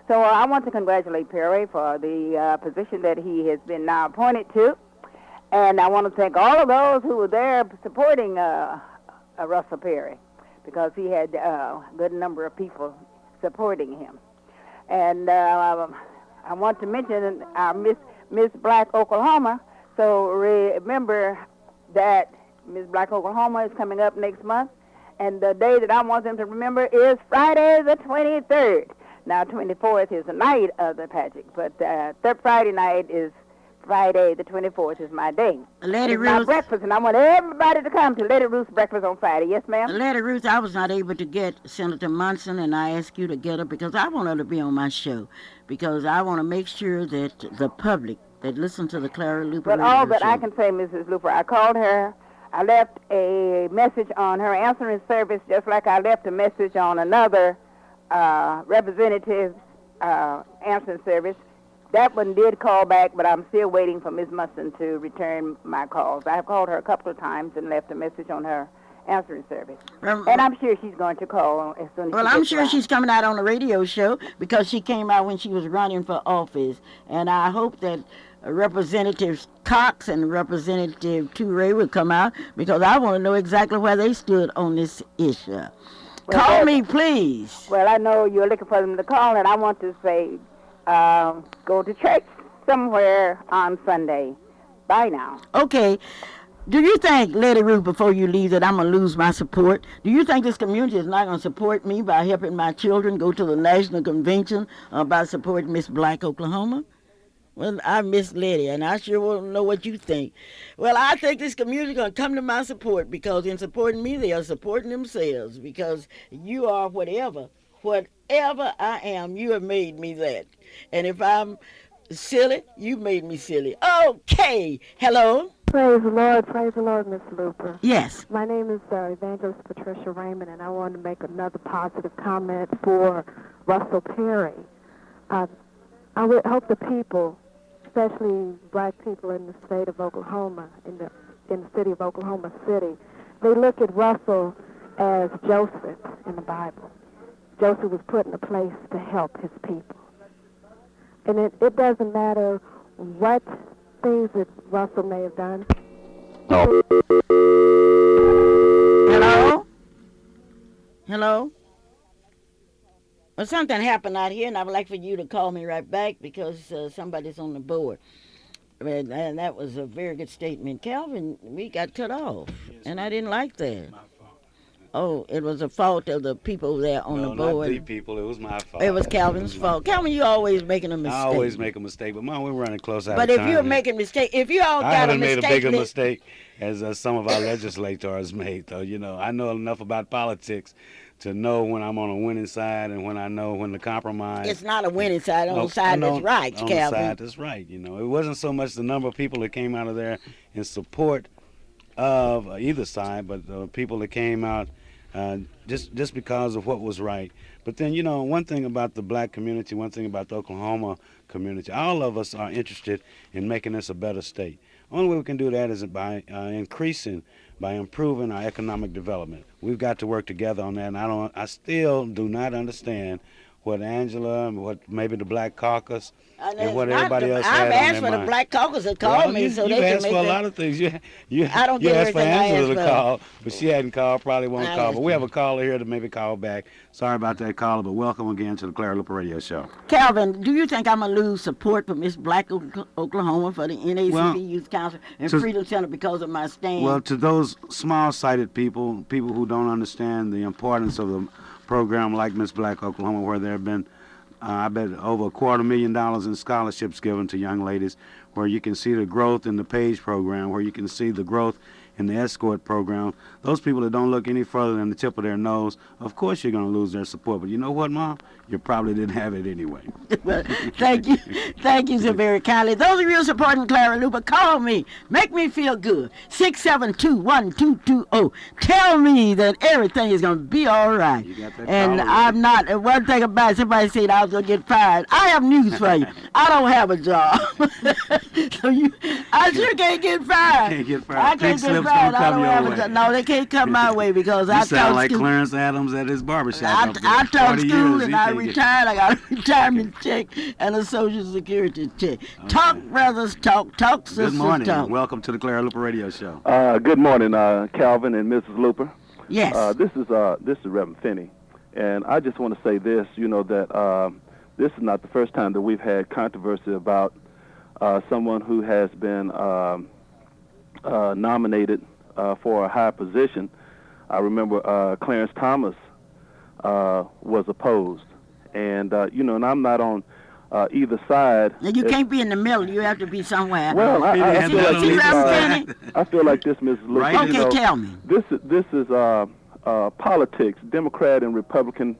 So I want to congratulate Perry for the position that he has been now appointed to. And I want to thank all of those who were there supporting Russell Perry, because he had a good number of people supporting him. And I want to mention our Miss Black Oklahoma. So remember that Miss Black Oklahoma is coming up next month, and the day that I want them to remember is Friday the 23rd. Now, 24th is the night of the pageant, but third Friday night is Friday the 24th is my day. Lady It's my Ruth. breakfast, and I want everybody to come to Lady Ruth's breakfast on Friday. Yes, ma'am? Lady Ruth, I was not able to get Senator Munson, and I asked you to get her because I want her to be on my show, because I want to make sure that the public that listen to the Clara Luper But radio all that show. I can say, Mrs. Luper, I called her. I left a message on her answering service, just like I left a message on another representative's answering service. That one did call back, but I'm still waiting for Ms. Munson to return my calls. I have called her a couple of times and left a message on her answering service. And I'm sure she's going to call as soon as Well, she I'm gets sure around. she's coming out on the radio show because she came out when she was running for office. And I hope that Representative Cox and Representative Toure will come out, because I want to know exactly where they stood on this issue. Call me, please. Well, I know you're looking for them to call, and I want to say go to church somewhere on Sunday. Bye now. Okay. Do you think, Lady Ruth, before you leave, that I'm going to lose my support? Do you think this community is not going to support me by helping my children go to the national convention about supporting Miss Black Oklahoma? Well, I miss Letty, and I sure want to know what you think. Well, I think this community is going to come to my support, because in supporting me, they are supporting themselves, because you are whatever I am, you have made me that. And if I'm silly, you made me silly. Okay. Hello? Praise the Lord, Miss Luper. Yes. My name is Evangelist Patricia Raymond, and I wanted to make another positive comment for Russell Perry. I would hope the people, especially black people in the state of Oklahoma, in the city of Oklahoma City, they look at Russell as Joseph in the Bible. Joseph was put in a place to help his people. And it doesn't matter what things that Russell may have done. Hello? Hello? Well, something happened out here, and I would like for you to call me right back, because somebody's on the board. And that was a very good statement. Calvin, we got cut off, and I didn't like that. Oh, it was a fault of the people there on the board. No, not the people. It was my fault. It was Calvin's fault. Calvin, you always making a mistake. I always make a mistake, but Mom, we're running close out But of if time. you're making mistake, if you all I got a haven't mistake, made a bigger mistake as some of our legislators made, though. I know enough about politics to know when I'm on a winning side and when I know when to compromise. It's not a winning side. On the side that's right, on Calvin. On the side that's right. It wasn't so much the number of people that came out of there in support of either side, but the people that came out just because of what was right. But then, one thing about the black community, one thing about the Oklahoma community, all of us are interested in making this a better state. Only way we can do that is by improving our economic development. We've got to work together on that, and I still do not understand what Angela and what maybe the Black Caucus and what everybody else had on their mind. I've asked for the Black Caucus to call me so they can asked make for a lot of things. You I don't get asked for everything I Angela to ask for. call, but she hadn't called, probably won't I call. But we have a understand. caller here to maybe call back. Sorry about that caller, but welcome again to the Clara Luper Radio Show. Calvin, do you think I'm going to lose support for Miss Black Oklahoma for the NACP Youth Council and Freedom Center because of my stand? Well, to those small-sighted people who don't understand the importance of a program like Miss Black Oklahoma, where there have been I bet over $250,000 in scholarships given to young ladies, where you can see the growth in the PAGE program, where you can see the growth in the escort program, those people that don't look any further than the tip of their nose, of course you're going to lose their support. But you know what, Mom? You probably didn't have it anyway. Well, thank you. Thank you so very kindly. Those of you supporting Clara Luper, call me. Make me feel good. 672-1220. Tell me that everything is going to be all right. You got that And caller I'm not. And one thing about it, somebody said I was going to get fired. I have news for you. I don't have a job. So I sure can't get fired. Can't get fired. I Pink can't get slips fired. don't I come don't your have a way. job. No, they can't come my way because You I sound taught like school. Clarence Adams at his barbershop. I up there. taught 40 school years, and he I can't get- retired. I got a retirement check and a Social Security check. Talk, brothers, talk. Talk, sisters, Good morning. talk. Welcome to the Clara Luper Radio Show. Good morning, Calvin and Mrs. Luper. Yes. This is Reverend Finney, and I just want to say this. You know that this is not the first time that we've had controversy about someone who has been nominated for a high position. I remember Clarence Thomas was opposed, and and I'm not on either side. And you can't be in the middle. You have to be somewhere. Well, I See, feel like see this, Reverend Finney? I feel like this, Mrs. Luper. Right. Okay, tell me. This is politics. Democrat and Republican,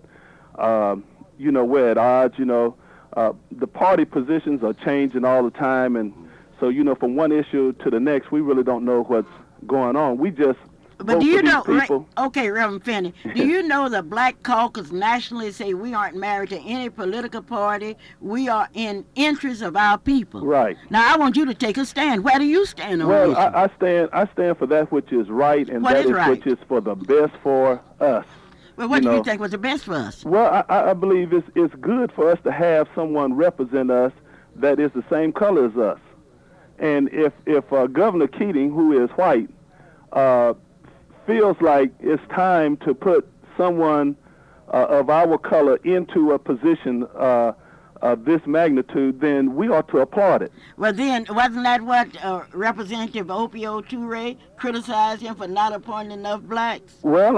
we're at odds. The party positions are changing all the time, and so from one issue to the next, we really don't know what's going on. We just But vote do you for these know, people. okay, Reverend Finney, do you know the Black Caucus nationally say we aren't married to any political party? We are in interest of our people. Right. Now, I want you to take a stand. Where do you stand on Well, this? I stand for that which is right, and What that is is right? which is for the best for us. Well, what do know. you think was the best for us? Well, I believe it's good for us to have someone represent us that is the same color as us. And if Governor Keating, who is white, feels like it's time to put someone of our color into a position of this magnitude, then we ought to applaud it. Well, then, wasn't that what Representative Opio Toure criticized him for not appointing enough blacks? Well,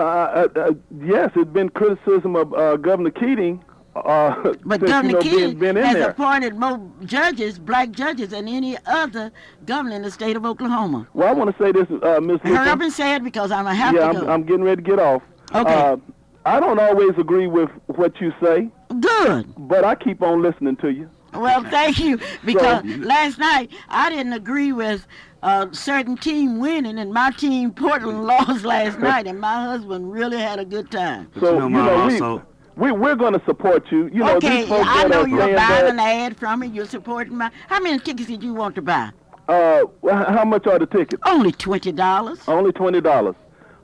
yes, it's been criticism of Governor Keating. But since, Governor Keating being in has there. appointed more judges, black judges, than any other governor in the state of Oklahoma. Well, I want to say this, Ms. Hurry up Luper. and say it because I'm going to have Yeah, to go. I'm getting ready to get off. Okay. I don't always agree with what you say, Good. but I keep on listening to you. Well, thank you. Because last night I didn't agree with a certain team winning, and my team, Portland, lost last night, and my husband really had a good time. So, Mom, also, we're going to support you. You know, Okay, these folks I that know are you're saying buying that, an ad from me. You're supporting my. How many tickets did you want to buy? well, how much are the tickets? Only $20. Only $20.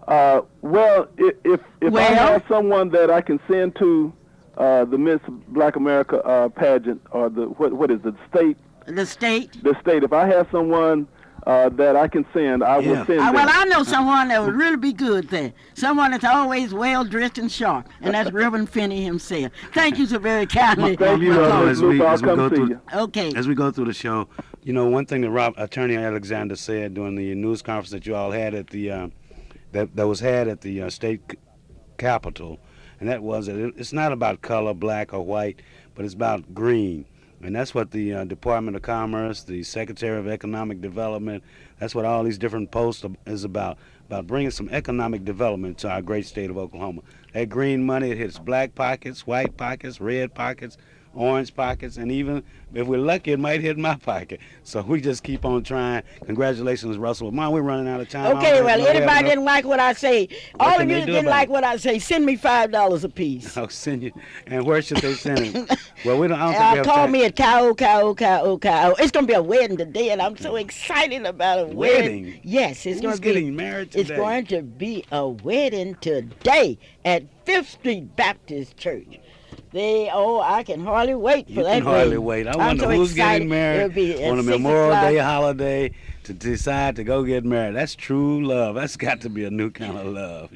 Well, if I Well? have someone that I can send to the Miss Black America pageant, or the what is it, state? The state. The state. If I have someone that I can send, I will Yeah. send them. Well, I know someone that would really be good there. Someone that's always well dressed and sharp, and that's Reverend Finney himself. Thank you so very kindly. Thank you, Well, Ms. as we- Luper. I'll as we come go see through- you. Okay. as we go through the show, one thing that Attorney Alexander said during the news conference that you all had at the that was had at the state capitol, and that was that it's not about color, black or white, but it's about green. And that's what the Department of Commerce, the Secretary of Economic Development, that's what all these different posts is about bringing some economic development to our great state of Oklahoma. That green money, it hits black pockets, white pockets, red pockets, orange pockets, and even if we're lucky, it might hit my pocket. So we just keep on trying. Congratulations, Russell. Mom, we're running out of time. Okay, well, anybody didn't like what I say, all can of you they that do didn't about like it? what I say, send me $5 a piece. I'll send you. And where should they send it? Well, I don't think we have Call time. me at K-O-K-O-K-O-K-O. It's going to be a wedding today, and I'm so excited about a wedding. Wedding? Yes, it's going Who's to be. getting married It's today? going to be a wedding today at 5th Street Baptist Church. I can hardly wait for You that can hardly wedding. wait. I I'm wonder so who's excited. getting married It'll be at on a 6 Memorial o'clock. Day holiday to decide to go get married. That's true love. That's got to be a new kind of love.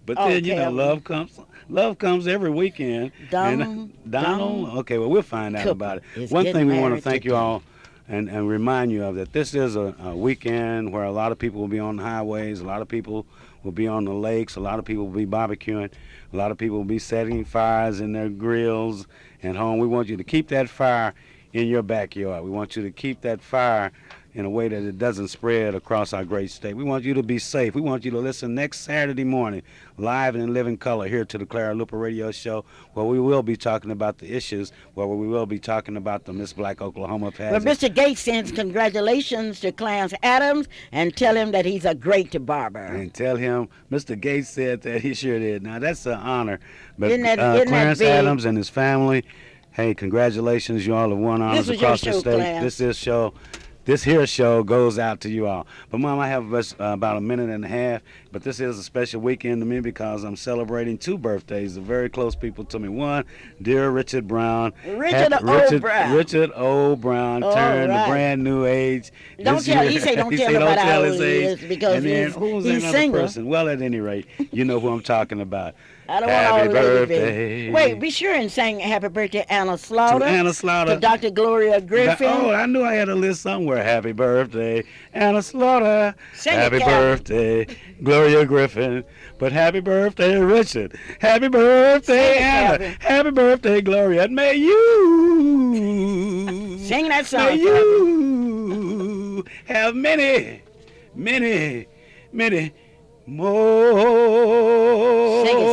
But then, Calvin. love comes every weekend. Donald. Donald? Okay, well, we'll find out Cooper about it. is One getting thing we want to married thank you today. all and remind you of that this is a weekend where a lot of people will be on the highways, a lot of people will be on the lakes, a lot of people will be barbecuing, a lot of people will be setting fires in their grills and home. We want you to keep that fire in your backyard. We want you to keep that fire in a way that it doesn't spread across our great state. We want you to be safe. We want you to listen next Saturday morning, live and in living color, here to the Clara Luper Radio Show, where we will be talking about the issues, where we will be talking about the Miss Black Oklahoma Well, pageant. Mr. Gates sends congratulations to Clarence Adams and tell him that he's a great barber. And tell him Mr. Gates said that he sure did. Now, that's an honor. But Isn't that Clarence big? Adams and his family, hey, congratulations. You all have won honors This was your across the show, state. Clarence. This here show goes out to you all. But, Mom, I have about a minute and a half. But this is a special weekend to me because I'm celebrating 2 birthdays of very close people to me. One, dear Richard Brown. Richard O. Brown. Richard O. Brown turned right. a brand new age. Don't tell. He say don't tell about how old he is because And then, who was he's another single. person? Well, at any rate, you know who I'm talking about. I don't Happy want all the ladies, birthday. baby. Wait, be sure and sing happy birthday Anna Slaughter. To Anna Slaughter. To Dr. Gloria Griffin. Oh, I knew I had a list somewhere. Happy birthday, Anna Slaughter. Sing Happy it, Calvin. birthday, Gloria Griffin. But happy birthday, Richard. Happy birthday, Sing it, Anna. Calvin. Happy birthday, Gloria. And may you. Sing that song, May Calvin. you have many, many, many more. Sing it,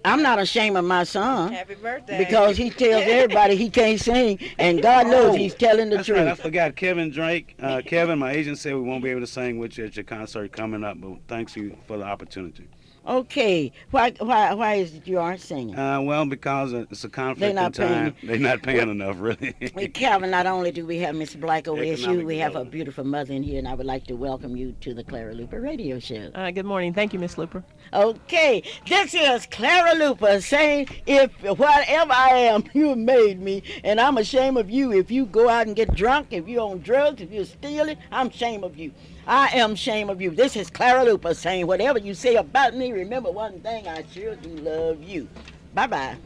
I'm not ashamed of my son Happy birthday. because he tells everybody he can't sing, and God knows he's telling the That's truth. right. I forgot Kevin Drake. Kevin, my agent said we won't be able to sing with you at your concert coming up, but thanks you for the opportunity. Okay, why is it you aren't singing? Well, because it's a conflict They're in not time. paying. They're not paying enough, really. Calvin, not only do we have Miss Black OSU, Economic we have a development. beautiful mother in here, and I would like to welcome you to the Clara Luper Radio Show. Good morning. Thank you, Miss Luper. Okay, this is Clara Luper saying, if whatever I am, you made me, and I'm ashamed of you. If you go out and get drunk, if you're on drugs, if you're stealing, I'm ashamed of you. I am ashamed of you. This is Clara Luper saying, whatever you say about me, remember one thing, I sure do love you. Bye-bye.